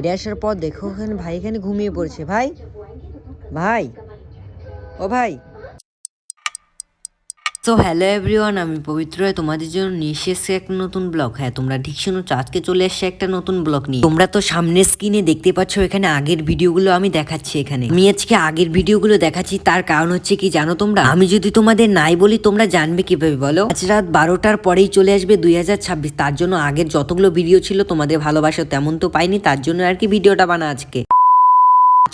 বাইরে আসার পর দেখো ওখানে ভাই এখানে ঘুমিয়ে পড়ছে। ভাই ভাই ও ভাই। তো হ্যালো এভরিওয়ান, আমি পবিত্র তোমাদের জন্য নিয়ে এসেছি একটা নতুন ব্লগ। হ্যাঁ, তোমরা ঠিক শুনেছো, আজকে চলে এসেছে একটা নতুন ব্লগ নিয়ে। তোমরা তো সামনের স্ক্রিনে দেখতে পাচ্ছ, এখানে আগের ভিডিওগুলো আমি দেখাচ্ছি। এখানে আমি আজকে আগের ভিডিওগুলো দেখাচ্ছি, তার কারণ হচ্ছে কি জানো তোমরা? আমি যদি তোমাদের নাই বলি তোমরা জানবে কিভাবে বলো? আজ রাত 12টার পরেই চলে আসবে 2026, তার জন্য আগের যতগুলো ভিডিও ছিল তোমাদের ভালোবাসা তেমন তো পাইনি, তার জন্য আর কি ভিডিওটা বানা আজকে।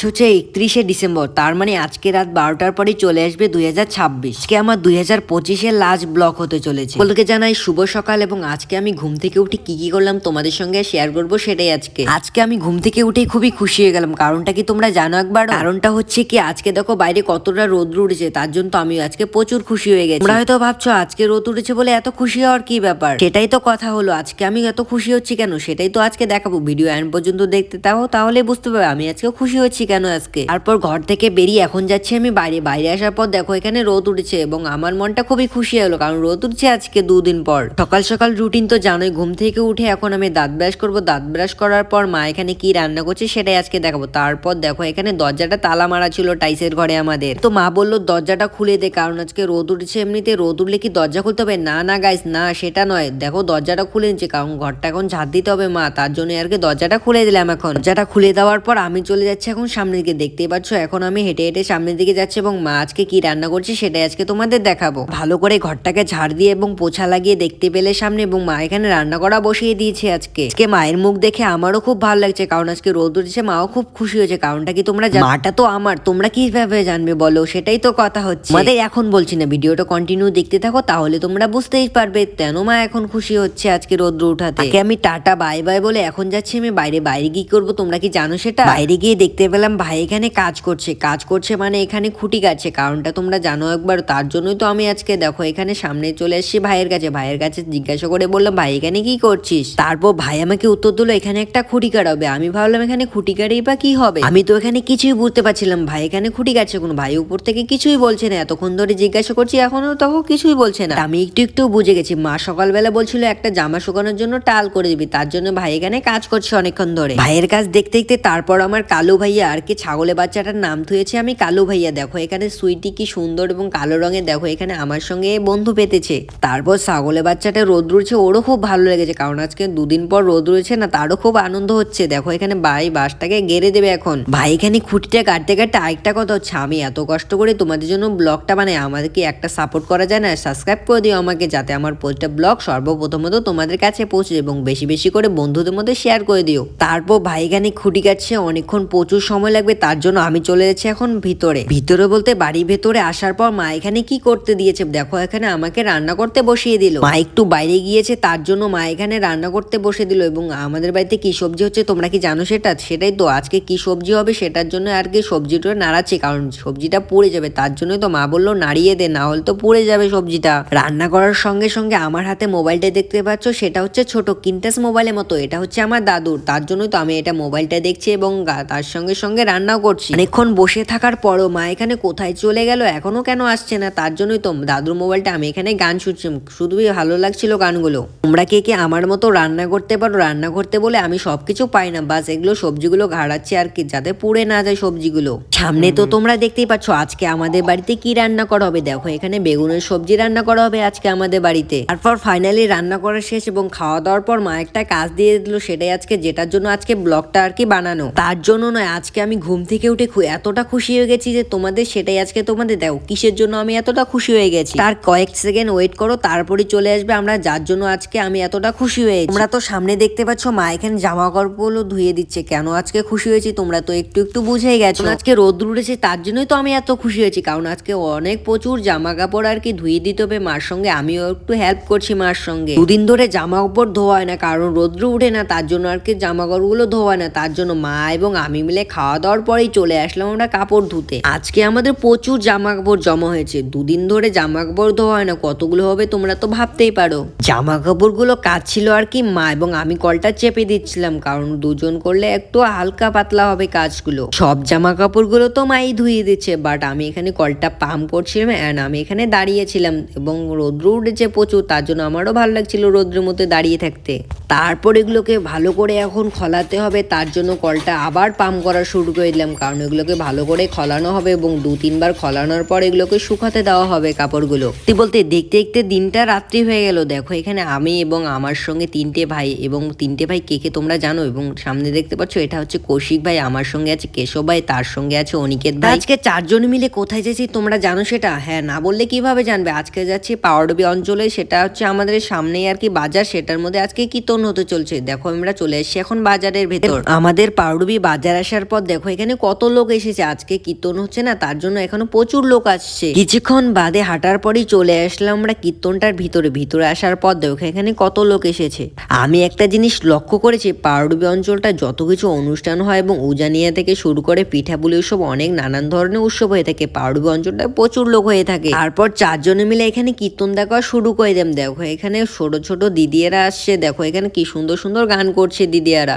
হচ্ছে 31শে ডিসেম্বর, তার মানে আজকে রাত 12টার পরেই চলে আসবে 2026। আজকে আমার 2025-এর লাস্ট ব্লগ হতে চলেছে। সকলকে জানাই শুভ সকাল, এবং আজকে আমি ঘুম থেকে উঠে কি করলাম তোমাদের সঙ্গে শেয়ার করব সেটাই আজকে আমি ঘুম থেকে উঠে খুবই খুশি হয়ে গেলাম। কারণটা কি তোমরা জানো একবার? কারণটা হচ্ছে কি, আজকে দেখো বাইরে কতটা রোদ্র উঠেছে, তার জন্য তো আমি আজকে প্রচুর খুশি হয়ে গেছি। তোমরা হয়তো ভাবছো আজকে রোদ উঠেছে বলে এত খুশি হওয়ার কি ব্যাপার? সেটাই তো কথা হলো, আজকে আমি এত খুশি হচ্ছি কেন সেটাই তো আজকে দেখাবো। ভিডিও এন্ড পর্যন্ত দেখতে দাও, তাহলে বুঝতে পারবে আমি আজকে খুশি হচ্ছি কেন আজকে। তারপর ঘর থেকে বেরিয়ে এখন যাচ্ছি আমি বাইরে। বাইরে আসার পর দেখো এখানে রোদ উঠেছে, এবং আমার মনটা খুবই খুশি হলো, কারণ রোদ উঠছে আজকে 2 দিন পর। সকাল সকাল রুটিন তো জানোই, ঘুম থেকে উঠে এখন আমি দাঁত ব্রাশ করবো। দাঁত ব্রাশ করার পর মা এখানে কি রান্না করছে সেটাই আজকে দেখাবো। তারপর দেখো এখানে দরজাটা তালা মারা ছিল টাইসের ঘরে আমাদের, তো মা বললো দরজাটা খুলে দে, কারণ আজকে রোদ উঠেছে। এমনিতে রোদ উঠলে কি দরজা খুলতে হবে? না না গাইস, না সেটা নয়, দেখো দরজাটা খুলে নিচ্ছে, কারণ ঘরটা এখন ঝাড় দিতে হবে মা, তার জন্য আর কি দরজাটা খুলে দিলাম। এখন দরজাটা খুলে দেওয়ার পর আমি চলে যাচ্ছি এখন সামনের দিকে। দেখতেই পাচ্ছ এখন আমি হেঁটে হেঁটে সামনের দিকে যাচ্ছি, এবং মা আজকে কি রান্না করছে সেটাই আজকে তোমাদের দেখাবো। ভালো করে ঘরটাকে ঝাড় দিয়ে এবং পোছা লাগিয়ে দেখতে পেলে সামনে, এবং মা এখানে রান্না করা বসিয়ে দিয়েছে। আজকে মায়ের মুখ দেখে আমারও খুব ভালো লাগছে, কারণ আজকে রোদ উঠেছে, মাও খুব খুশি হয়েছে। কারণটা কি তোমরা মাটা তো আমার, তোমরা কিভাবে জানবে বলো? সেটাই তো কথা হচ্ছে। আমাদের এখন বলছি না, ভিডিওটা কন্টিনিউ দেখতে থাকো, তাহলে তোমরা বুঝতেই পারবে কেন মা এখন খুশি হচ্ছে আজকে রোদ্র উঠাতে। আমি টাটা বাই বাই বলে এখন যাচ্ছি আমি বাইরে। বাইরে কি করবো তোমরা কি জানো সেটা? বাইরে গিয়ে দেখতে পেলাম ভাই এখানে কাজ করছে মানে এখানে খুঁটি কাটছে। কারণটা তোমরা জানো একবার, তার জন্যই তো আমি আজকে দেখো এখানে সামনে চলে এসেছি ভাইয়ের কাছে জিজ্ঞাসা করে বললাম ভাই এখানে কি করছিস? তারপর ভাই আমাকে উত্তর দিল এখানে একটা খুঁটি কাটাবে। আমি ভাবলাম এখানে খুঁটি কাটেই বা কি হবে, আমি তো এখানে কিছুই বুঝতে পারছিলাম ভাই এখানে খুঁটি কাটছে কোনো। ভাই উপর থেকে কিছুই বলছে না, এতক্ষণ ধরে জিজ্ঞাসা করছি এখনো তখন কিছুই বলছে না। আমি একটু বুঝে গেছি, মা সকালবেলা বলছিল একটা জামা শুকানোর জন্য টাল করে দিবি, তার জন্য ভাই এখানে কাজ করছে অনেকক্ষণ ধরে। ভাইয়ের কাজ দেখতে দেখতে তারপর আমার কালু ভাইয়া আর কি ছাগলের বাচ্চাটার নাম থুয়েছে আমি কালু ভাইয়া। দেখো এখানে সুইটি কি সুন্দর এবং কালো রঙের, দেখো এখানে আমার সঙ্গে বন্ধু পেতেছে। তারপর ছাগলের বাচ্চাটা রোদ রয়েছে, ওরও খুব ভালো লেগেছে, কারণ আজকে 2 দিন পর রোদ রয়েছে না, তারও খুব আনন্দ হচ্ছে। দেখো এখানে ভাই বাসটাকে গেড়ে দেবে এখন। ভাই এখানে খুঁটিটা কাটতে কাটতে আরেকটা কথা হচ্ছে, আমি এত কষ্ট করে তোমাদের জন্য ব্লগটা বানাই, আমাদের কি একটা সাপোর্ট করা যায় না? সাবস্ক্রাইব করে দিও আমাকে, যাতে আমার প্রতিটা ব্লগ সর্বপ্রথমত তোমাদের কাছে পৌঁছে, এবং বেশি বেশি করে বন্ধুদের মধ্যে শেয়ার করে দিও। তারপর ভাই এখানে খুঁটি কাটছে, অনেকক্ষণ প্রচুর সময় লাগবে, তার জন্য আমি চলে যাচ্ছি এখন ভিতরে বলতে বাড়ির ভেতরে আসার পর মা এখানে কি করতে দিয়েছে দেখো, এখানে আমাকে রান্না করতে বসিয়ে দিল। মা একটু বাইরে গিয়েছে, তার জন্য মা এখানে রান্না করতে বসে দিল। এবং আমাদের বাড়িতে কি সবজি হচ্ছে তোমরা কি জানো সেটাই তো আজকে কি সবজি হবে সেটার জন্য আর কি সবজিটা নাড়াচ্ছে, কারণ সবজিটা পুড়ে যাবে, তার জন্যই তো মা বললো নাড়িয়ে দে, না হলে তো পুড়ে যাবে সবজিটা। রান্না করার সঙ্গে সঙ্গে আমার হাতে মোবাইলটা দেখতে পাচ্ছ, সেটা হচ্ছে ছোট কিনটাস মোবাইলের মতো, এটা হচ্ছে আমার দাদুর, তার জন্যই তো আমি এটা মোবাইলটা দেখছি এবং তার সঙ্গে সঙ্গে রান্নাও করছি। অনেকক্ষণ বসে থাকার পরও মা এখানে কোথায় চলে গেল, এখনো কেন আসছে না, তার জন্যই তো দাদুর মোবাইলটা আমি এখানে গান শুনছি, শুধুই ভালো লাগছিল গানগুলো। তোমরা কে কে আমার মতো রান্না করতে পারো? রান্না করতে বলে আমি সবকিছু পাই না, বাস এগুলো সবজিগুলো ঘাড়াচ্ছি আর কি, যাতে পুড়ে না যায় সবজিগুলো। সামনে তো তোমরা দেখতেই পাচ্ছ আজকে আমাদের বাড়িতে কি রান্না করা হবে। দেখো এখানে বেগুনের সবজি রান্না করা হবে আজকে আমাদের বাড়িতে। তারপর ফাইনালি রান্না করা শেষ এবং খাওয়া দাওয়ার পর মা একটা কাজ দিয়ে দিল, সেটাই আজকে যেটার জন্য আজকে ব্লগটা আর কি বানানো। তার জন্য নয়, আজকে আমি ঘুম থেকে উঠে এতটা খুশি হয়ে গেছি যে তোমাদের সেটাই আজকে তোমাদের দেখো কিসের জন্য আমি এতটা খুশি হয়ে গেছি। তার কয়েক সেকেন্ড ওয়েট করো, তারপরে চলে আসবে আমরা যার জন্য আজকে আমি এতটা খুশি হয়েছি। তোমরা তো সামনে দেখতে পাচ্ছ মা এখানে জামা কাপড়গুলো ধুয়ে দিচ্ছে। কেন আজকে খুশি হয়েছি তোমরা তো একটু বুঝেই গেছো। আজকে রোদ উঠেছে তার জন্যই তো আমি এত খুশি হয়েছি, কারণ আজকে অনেক প্রচুর জামা কাপড় আর কি ধুয়ে দিতে হবে মার সঙ্গে, আমিও একটু হেল্প করছি মার সঙ্গে। 2 দিন ধরে জামা কাপড় ধোয়া হয় না, কারণ রোদ্র উঠে না, তার জন্য আর কি জামা কাপড়গুলো ধোয়া হয় না, তার জন্য মা এবং আমি মিলে খাওয়া খাওয়া দাওয়ার পরেই চলে আসলাম আমরা কাপড় ধুতে। আজকে আমাদের প্রচুর জামা কাপড় জমা হয়েছে, দুদিন ধরে জামা কাপড় ধোয়া হয় না, কতগুলো হবে তোমরা তো ভাবতেই পারো। জামা কাপড়গুলো কাজ ছিল আর কি মা এবং আমি কলটা চেপে দিচ্ছিলাম, কারণ দুজন করলে একটু হালকা পাতলা হবে কাজগুলো। সব জামা কাপড়গুলো তো মাই ধুয়ে দিচ্ছে, বাট আমি এখানে কলটা পাম্প করছিলাম অ্যান্ড আমি এখানে দাঁড়িয়েছিলাম এবং রৌদ্র উঠেছে প্রচুর, তার জন্য আমারও ভালো লাগছিল রৌদ্রের মধ্যে দাঁড়িয়ে থাকতে। তারপর এগুলোকে ভালো করে এখন খলাতে হবে, তার জন্য কলটা আবার পাম্প করা শুরু করে দিলাম, কারণ এগুলোকে ভালো করে খলানো হবে এবং 2-3 বার খলানোর পর এগুলোকে শুকাতে দেওয়া হবে কাপড়গুলো। বলতে দেখতে দেখতে দিনটা রাত্রি হয়ে গেল। দেখো এখানে আমি এবং আমার সঙ্গে 3টে ভাই, এবং 3টে ভাই কে কে তোমরা জানো, এবং সামনে দেখতে পাচ্ছ এটা হচ্ছে কৌশিক ভাই, আমার সঙ্গে আছে কেশব ভাই, তার সঙ্গে আছে অনিকেত ভাই। আজকে 4জন মিলে কোথায় যাচ্ছি তোমরা জানো সেটা? হ্যাঁ, না বললে কিভাবে জানবে। আজকে যাচ্ছি পাওয়ারডুবি অঞ্চলে, সেটা হচ্ছে আমাদের সামনেই আর কি বাজার, সেটার মধ্যে আজকে কীর্তন হতে চলছে। দেখো আমরা চলে এসেছি এখন বাজারের ভেতর। আমাদের পাওয়ারডুবি বাজার আসার পর দেখো এখানে কত লোক এসেছে, আজকে কীর্তন হচ্ছে না তার জন্য এখনো প্রচুর লোক আসছে। কিছুক্ষণ বাদে হাঁটার পরই চলে আসলাম আমরা কীর্তনটার ভিতরে আসার পর দেখো এখানে কত লোক এসেছে। আমি একটা জিনিস লক্ষ্য করেছি, পাওয়ারডুবি অঞ্চলটা যত কিছু অনুষ্ঠান হয় এবং উজানিয়া থেকে শুরু করে পিঠাপুলি উৎসব, অনেক নানান ধরনের উৎসব হয়ে থাকে, পাওয়ারডুবি অঞ্চলটা প্রচুর লোক হয়ে থাকে। তারপর 4জনে মিলে এখানে কীর্তন দেখা শুরু করে দেন। দেখো এখানে ছোট ছোট দিদিয়ারা আসছে, দেখো এখানে কি সুন্দর সুন্দর গান করছে দিদিয়ারা।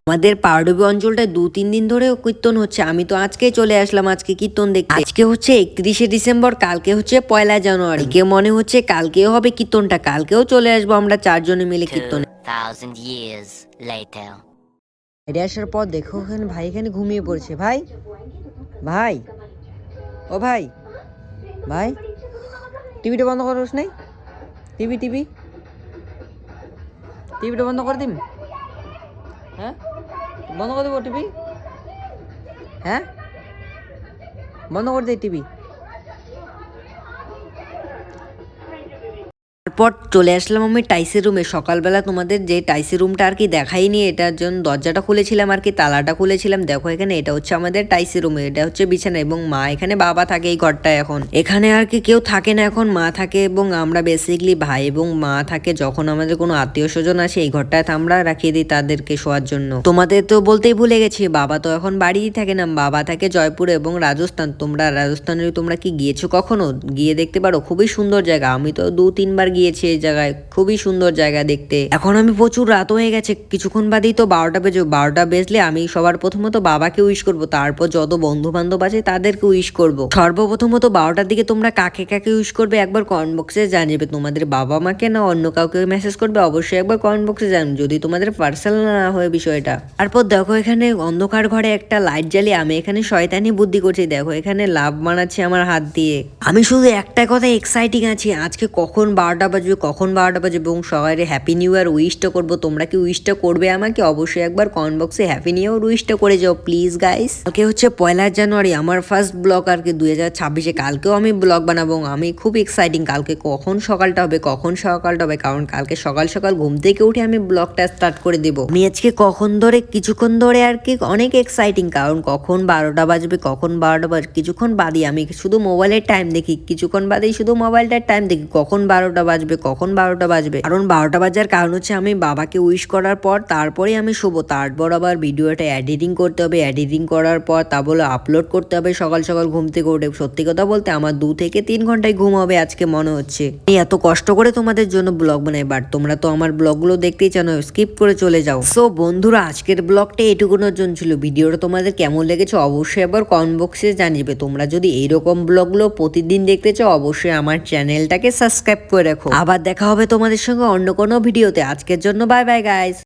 আমাদের পাওয়ারডুবি অঞ্চলটায় 2-3 দিন ধরে কীর্তন হচ্ছে, আমি তো আজকে চলে আসলাম আজকে কীর্তন দেখতে। আজকে হচ্ছে 31শে ডিসেম্বর, কালকে হচ্ছে 1লা জানুয়ারি। কে মনে হচ্ছে কালকেও হবে কীর্তনটা, কালকেও চলে আসবো আমরা 4জনে মিলে কীর্তনে। 2000 years later. এটা আসার পর দেখো এখানে ভাই এখানে ঘুমিয়ে পড়ছে। ভাই ভাই ও ভাই ভাই, টিভিটা বন্ধ করিস নাই? টিভিটা বন্ধ করে দিম? হ্যাঁ, বন্ধ করে দেবো টিভি? হ্যাঁ, বন্ধ করে দে টিভি। তারপর চলে আসলাম আমি টাইসের রুমে। সকালবেলা তোমাদের যে টাইসের রুমটা আর কি দেখাইনি, এটার জন্য দরজাটা খুলেছিলাম আর কি, তালাটা খুলেছিলাম। দেখো এখানে এটা হচ্ছে আমাদের টাইসের রুমে, এটা হচ্ছে বিছানা এবং মা এখানে, বাবা থাকে এই ঘরটায়। এখন এখানে আর কি কেউ থাকে না, এখন মা থাকে এবং আমরা বেসিক্যালি ভাই এবং মা থাকে। যখন আমাদের কোনো আত্মীয় স্বজন আসে এই ঘরটায় আমরা রাখিয়ে দিই তাদেরকে শোয়ার জন্য। তোমাদের তো বলতেই ভুলে গেছি, বাবা তো এখন বাড়িই থাকে না, বাবা থাকে জয়পুর এবং রাজস্থান। তোমরা রাজস্থানের তোমরা কি গিয়েছো কখনো? গিয়ে দেখতে পারো, খুবই সুন্দর জায়গা। আমি তো 2-3 বার গিয়েছি এই জায়গায়, খুবই সুন্দর জায়গা দেখতে। এখন আমি প্রচুর রাত হয়ে গেছে, কিছুক্ষণ বাদেই তো 12টা বেজে। 12টা বেজলে আমি সবার প্রথমত বাবাকে উইশ করব, তারপর যত বন্ধু বান্ধব আছে তাদেরকে উইশ করব। সর্বপ্রথমত 12টার দিকে তোমরা কাকে কাকে উইশ করবে একবার কমেন্ট বক্সে জানাবে, তোমাদের বাবা মাকে না অন্য কাউকে মেসেজ করবে অবশ্যই একবার কমেন্ট বক্সে জানাবে, যদি তোমাদের পার্সোনাল না হয় বিষয়টা। তারপর দেখো এখানে অন্ধকার ঘরে একটা লাইট জ্বালিয়ে আমি এখানে শয়তানি বুদ্ধি করছি। দেখো এখানে লাভ বানাচ্ছি আমার হাত দিয়ে। আমি শুধু একটা কথা এক্সাইটিং আছি, আজকে কখন 12টা বাজবে এবং সবাই হ্যাপি নিউ ইয়ার উইশটা করবো। তোমরা কি উইশটা করবে আমাকে? অবশ্যই একবার কমেন্ট বক্সে হ্যাপি নিউ ইয়ার উইশটা করে যাও প্লিজ গাইস। কালকে হচ্ছে 1লা জানুয়ারি, আমার ফার্স্ট ব্লগ আর কি 2026-এ। কালকেও আমি ব্লগ বানাবো, আমি খুব এক্সাইটিং। কালকে কখন সকালটা হবে কারণ কালকে সকাল সকাল ঘুম থেকে উঠে আমি ব্লগটা স্টার্ট করে দেবো। আমি আজকে কিছুক্ষণ ধরে আর কি অনেক এক্সাইটিং, কারণ কখন 12টা বাজবে কিছুক্ষণ বাদে আমি শুধু মোবাইলের টাইম দেখি, কিছুক্ষণ বাদেই শুধু মোবাইলটার টাইম দেখি কখন 12টা বাজবে। কারণ 12টা বাজার কারণ হচ্ছে আমি বাবাকে উইশ করার পর তারপরে আমি শোবো, তারপর আবার ভিডিওটা এডিটিং করতে হবে, এডিটিং করার পর তা বলে আপলোড করতে হবে সকাল সকাল ঘুম থেকে উঠে। সত্যি কথা বলতে আমার 2 থেকে 3 ঘন্টায় ঘুম হবে আজকে মনে হচ্ছে। আমি এত কষ্ট করে তোমাদের জন্য ব্লগ বানাই, বাট তোমরা তো আমার ব্লগগুলো দেখতেই চাও, স্কিপ করে চলে যাও। সো বন্ধুরা, আজকের ব্লগটা এটুকুনোর জন্য ছিল। ভিডিওটা তোমাদের কেমন লেগেছে অবশ্যই আবার কমেন্ট বক্সে জানিবে। তোমরা যদি এইরকম ব্লগগুলো প্রতিদিন দেখতে চাও অবশ্যই আমার চ্যানেলটাকে সাবস্ক্রাইব করে রাখো। আবার দেখা হবে তোমাদের সঙ্গে অন্য কোনো ভিডিওতে। আজকের জন্য বাই বাই গাইস।